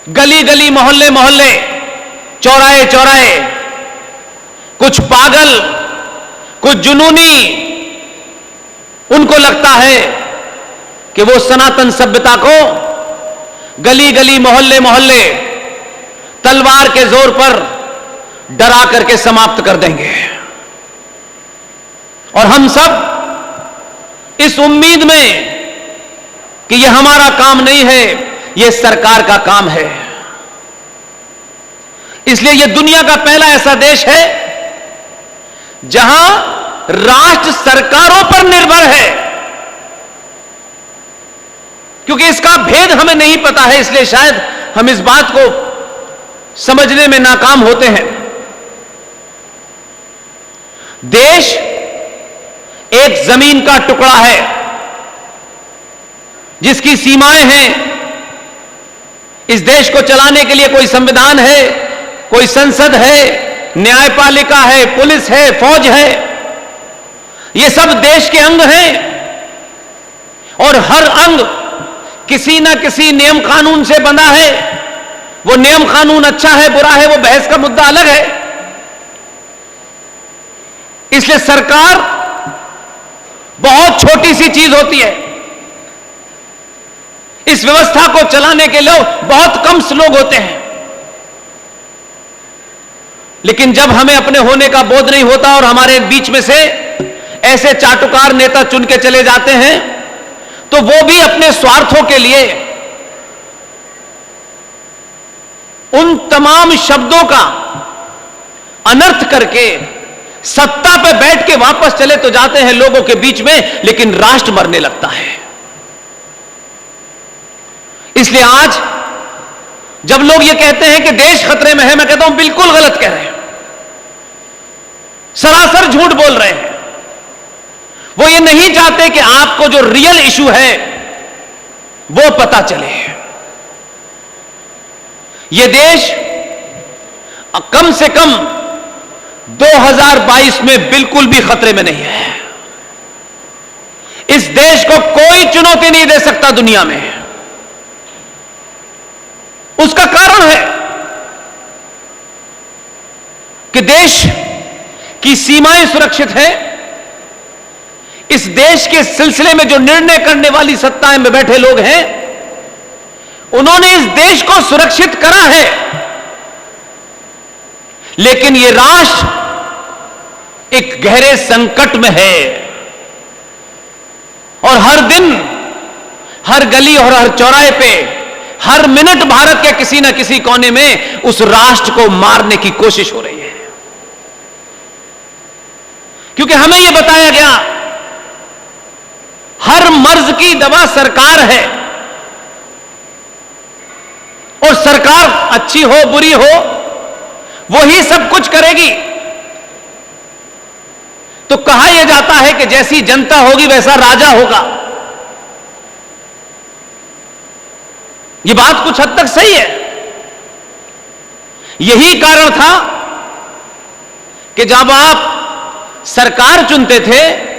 गली गली, मोहल्ले मोहल्ले, चौराहे चौराहे कुछ पागल, कुछ जुनूनी, उनको लगता है कि वो सनातन सभ्यता को गली गली, मोहल्ले मोहल्ले तलवार के जोर पर डरा करके समाप्त कर देंगे। और हम सब इस उम्मीद में कि यह हमारा काम नहीं है, यह सरकार का काम है। इसलिए यह दुनिया का पहला ऐसा देश है जहां राष्ट्र सरकारों पर निर्भर है। क्योंकि इसका भेद हमें नहीं पता है, इसलिए शायद हम इस बात को समझने में नाकाम होते हैं। देश एक जमीन का टुकड़ा है जिसकी सीमाएं हैं। इस देश को चलाने के लिए कोई संविधान है, कोई संसद है, न्यायपालिका है, पुलिस है, फौज है। ये सब देश के अंग हैं और हर अंग किसी ना किसी नियम कानून से बंधा है। वो नियम कानून अच्छा है, बुरा है, वो बहस का मुद्दा अलग है। इसलिए सरकार बहुत छोटी सी चीज होती है। इस व्यवस्था को चलाने के लिए बहुत कम लोग होते हैं। लेकिन जब हमें अपने होने का बोध नहीं होता और हमारे बीच में से ऐसे चाटुकार नेता चुन के चले जाते हैं, तो वो भी अपने स्वार्थों के लिए उन तमाम शब्दों का अनर्थ करके सत्ता पे बैठ के वापस चले तो जाते हैं लोगों के बीच में, लेकिन राष्ट्र मरने लगता है। इसलिए आज जब लोग ये कहते हैं कि देश खतरे में है, मैं कहता हूं बिल्कुल गलत कह रहे हैं, सरासर झूठ बोल रहे हैं। वो ये नहीं चाहते कि आपको जो रियल इशू है वो पता चले। ये देश कम से कम 2022 में बिल्कुल भी खतरे में नहीं है। इस देश को कोई चुनौती नहीं दे सकता दुनिया में। उसका कारण है कि देश की सीमाएं सुरक्षित हैं। इस देश के सिलसिले में जो निर्णय करने वाली सत्ताएं में बैठे लोग हैं, उन्होंने इस देश को सुरक्षित करा है। लेकिन यह राष्ट्र एक गहरे संकट में है और हर दिन, हर गली और हर चौराहे पे, हर मिनट भारत के किसी न किसी कोने में उस राष्ट्र को मारने की कोशिश हो रही है। क्योंकि हमें यह बताया गया हर मर्ज की दवा सरकार है और सरकार अच्छी हो बुरी हो वही सब कुछ करेगी। तो कहा यह जाता है कि जैसी जनता होगी वैसा राजा होगा। यह बात कुछ हद तक सही है। यही कारण था कि जब आप सरकार चुनते थे,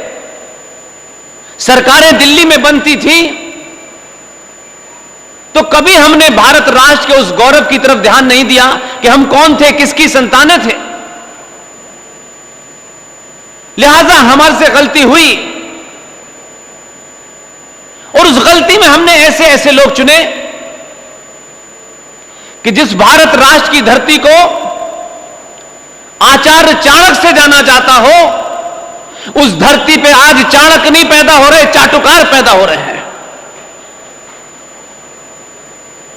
सरकारें दिल्ली में बनती थी, तो कभी हमने भारत राष्ट्र के उस गौरव की तरफ ध्यान नहीं दिया कि हम कौन थे, किसकी संतानें थे। लिहाजा हमारे से गलती हुई और उस गलती में हमने ऐसे ऐसे लोग चुने कि जिस भारत राष्ट्र की धरती को आचार्य चाणक्य से जाना जाता हो, उस धरती पे आज चाणक्य नहीं पैदा हो रहे, चाटुकार पैदा हो रहे हैं।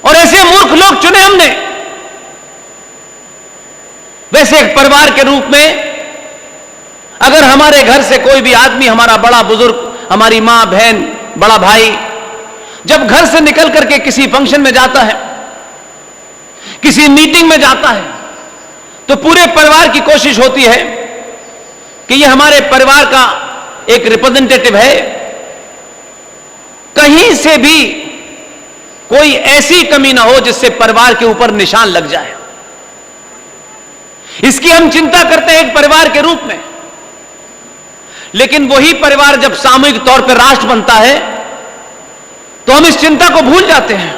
और ऐसे मूर्ख लोग चुने हमने। वैसे एक परिवार के रूप में अगर हमारे घर से कोई भी आदमी, हमारा बड़ा बुजुर्ग, हमारी मां, बहन, बड़ा भाई, जब घर से निकल करके किसी फंक्शन में जाता है, किसी मीटिंग में जाता है, तो पूरे परिवार की कोशिश होती है कि ये हमारे परिवार का एक रिप्रेजेंटेटिव है। कहीं से भी कोई ऐसी कमी ना हो जिससे परिवार के ऊपर निशान लग जाए। इसकी हम चिंता करते हैं एक परिवार के रूप में। लेकिन वही परिवार जब सामूहिक तौर पर राष्ट्र बनता है तो हम इस चिंता को भूल जाते हैं।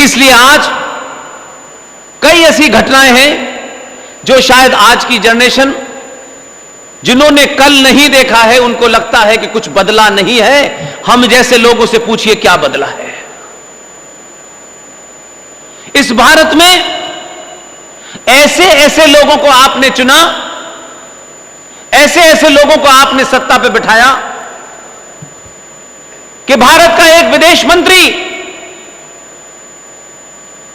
इसलिए आज कई ऐसी घटनाएं हैं जो शायद आज की जनरेशन, जिन्होंने कल नहीं देखा है, उनको लगता है कि कुछ बदला नहीं है। हम जैसे लोगों से पूछिए क्या बदला है। इस भारत में ऐसे ऐसे लोगों को आपने चुना, ऐसे ऐसे लोगों को आपने सत्ता पे बिठाया कि भारत का एक विदेश मंत्री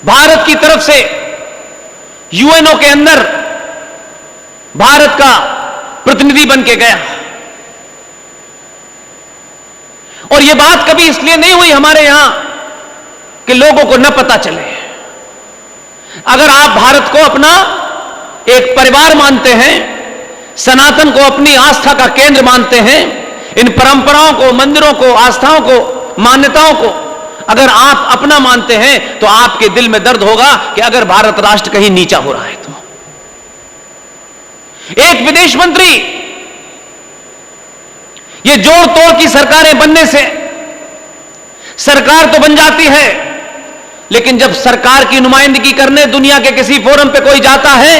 भारत की तरफ से यूएनओ के अंदर भारत का प्रतिनिधि बन के गया। और यह बात कभी इसलिए नहीं हुई हमारे यहां कि लोगों को न पता चले। अगर आप भारत को अपना एक परिवार मानते हैं, सनातन को अपनी आस्था का केंद्र मानते हैं, इन परंपराओं को, मंदिरों को, आस्थाओं को, मान्यताओं को अगर आप अपना मानते हैं, तो आपके दिल में दर्द होगा कि अगर भारत राष्ट्र कहीं नीचा हो रहा है तो। एक विदेश मंत्री, ये जोड़ तोड़ की सरकारें बनने से सरकार तो बन जाती है, लेकिन जब सरकार की नुमाइंदगी करने दुनिया के किसी फोरम पे कोई जाता है,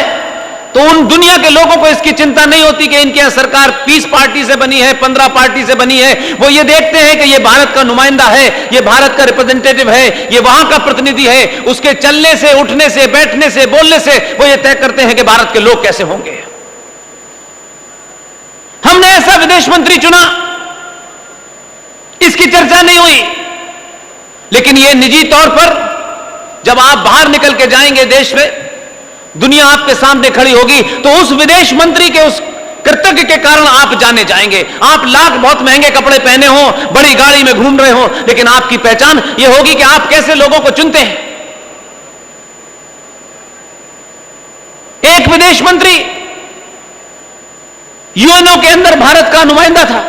तो उन दुनिया के लोगों को इसकी चिंता नहीं होती कि इनके यहां सरकार 20 पार्टी से बनी है, 15 पार्टी से बनी है। वो ये देखते हैं कि ये भारत का नुमाइंदा है, ये भारत का रिप्रेजेंटेटिव है, ये वहां का प्रतिनिधि है। उसके चलने से, उठने से, बैठने से, बोलने से वो ये तय करते हैं कि भारत के लोग कैसे होंगे। हमने ऐसा विदेश मंत्री चुना, इसकी चर्चा नहीं हुई, लेकिन यह निजी तौर पर जब आप बाहर निकल के जाएंगे देश में, दुनिया आपके सामने खड़ी होगी, तो उस विदेश मंत्री के उस कृतज्ञ के कारण आप जाने जाएंगे। आप लाख बहुत महंगे कपड़े पहने हो, बड़ी गाड़ी में घूम रहे हो, लेकिन आपकी पहचान यह होगी कि आप कैसे लोगों को चुनते हैं। एक विदेश मंत्री यूएनओ के अंदर भारत का नुमाइंदा था।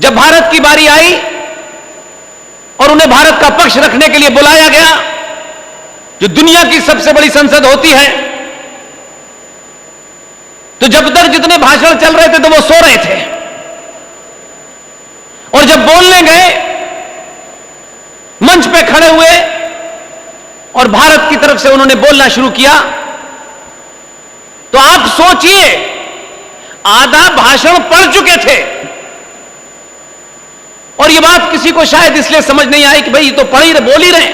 जब भारत की बारी आई और उन्हें भारत का पक्ष रखने के लिए बुलाया गया, जो दुनिया की सबसे बड़ी संसद होती है, तो जब तक जितने भाषण चल रहे थे तो वो सो रहे थे, और जब बोलने गए, मंच पे खड़े हुए और भारत की तरफ से उन्होंने बोलना शुरू किया, तो आप सोचिए, आधा भाषण पढ़ चुके थे। और ये बात किसी को शायद इसलिए समझ नहीं आई कि भाई ये तो पढ़ ही रहे, बोल ही रहे।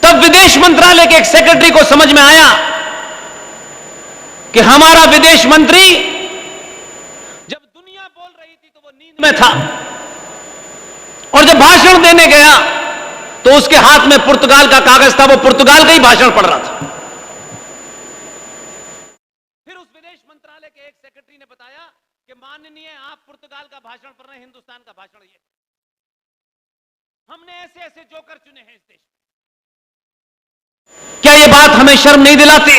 तब विदेश मंत्रालय के एक सेक्रेटरी को समझ में आया कि हमारा विदेश मंत्री जब दुनिया बोल रही थी तो वो नींद में था, और जब भाषण देने गया तो उसके हाथ में पुर्तगाल का कागज था, वो पुर्तगाल का ही भाषण पढ़ रहा था। फिर उस विदेश मंत्रालय के एक सेक्रेटरी ने बताया कि माननीय, आप पुर्तगाल का भाषण पढ़ रहे हैं, हिंदुस्तान का भाषण ये। हमने ऐसे ऐसे जोकर चुने हैं इस देश में। क्या ये बात हमें शर्म नहीं दिलाती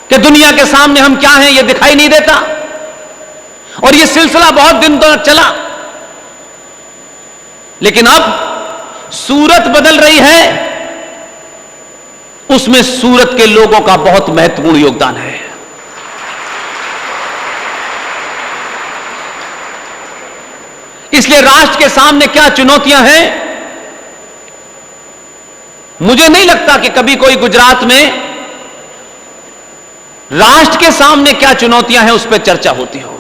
कि दुनिया के सामने हम क्या हैं ये दिखाई नहीं देता? और ये सिलसिला बहुत दिन तक चला, लेकिन अब सूरत बदल रही है, उसमें सूरत के लोगों का बहुत महत्वपूर्ण योगदान है। इसलिए राष्ट्र के सामने क्या चुनौतियां हैं, मुझे नहीं लगता कि कभी कोई गुजरात में राष्ट्र के सामने क्या चुनौतियां हैं उस पर चर्चा होती हो,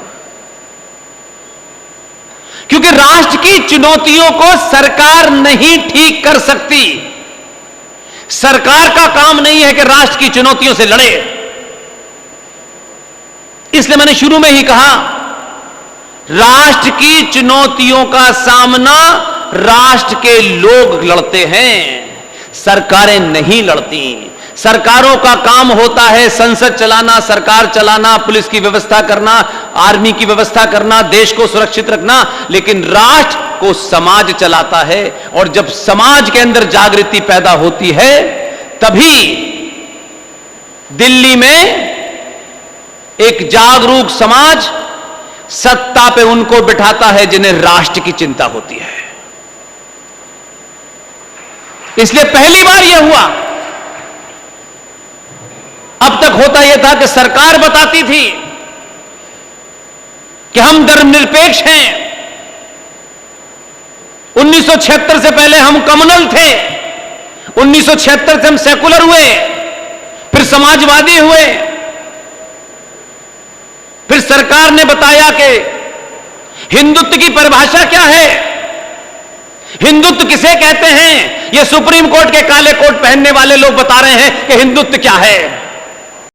क्योंकि राष्ट्र की चुनौतियों को सरकार नहीं ठीक कर सकती। सरकार का काम नहीं है कि राष्ट्र की चुनौतियों से लड़े। इसलिए मैंने शुरू में ही कहा, राष्ट्र की चुनौतियों का सामना राष्ट्र के लोग लड़ते हैं, सरकारें नहीं लड़ती। सरकारों का काम होता है संसद चलाना, सरकार चलाना, पुलिस की व्यवस्था करना, आर्मी की व्यवस्था करना, देश को सुरक्षित रखना, लेकिन राष्ट्र को समाज चलाता है। और जब समाज के अंदर जागृति पैदा होती है, तभी दिल्ली में एक जागरूक समाज सत्ता पे उनको बिठाता है जिन्हें राष्ट्र की चिंता होती है। इसलिए पहली बार यह हुआ। अब तक होता यह था कि सरकार बताती थी कि हम धर्मनिरपेक्ष हैं, 1976 से पहले हम कम्युनल थे, 1976 से हम सेकुलर हुए, फिर समाजवादी हुए, फिर सरकार ने बताया कि हिंदुत्व की परिभाषा क्या है, हिंदुत्व किसे कहते हैं। ये सुप्रीम कोर्ट के काले कोट पहनने वाले लोग बता रहे हैं कि हिंदुत्व क्या है।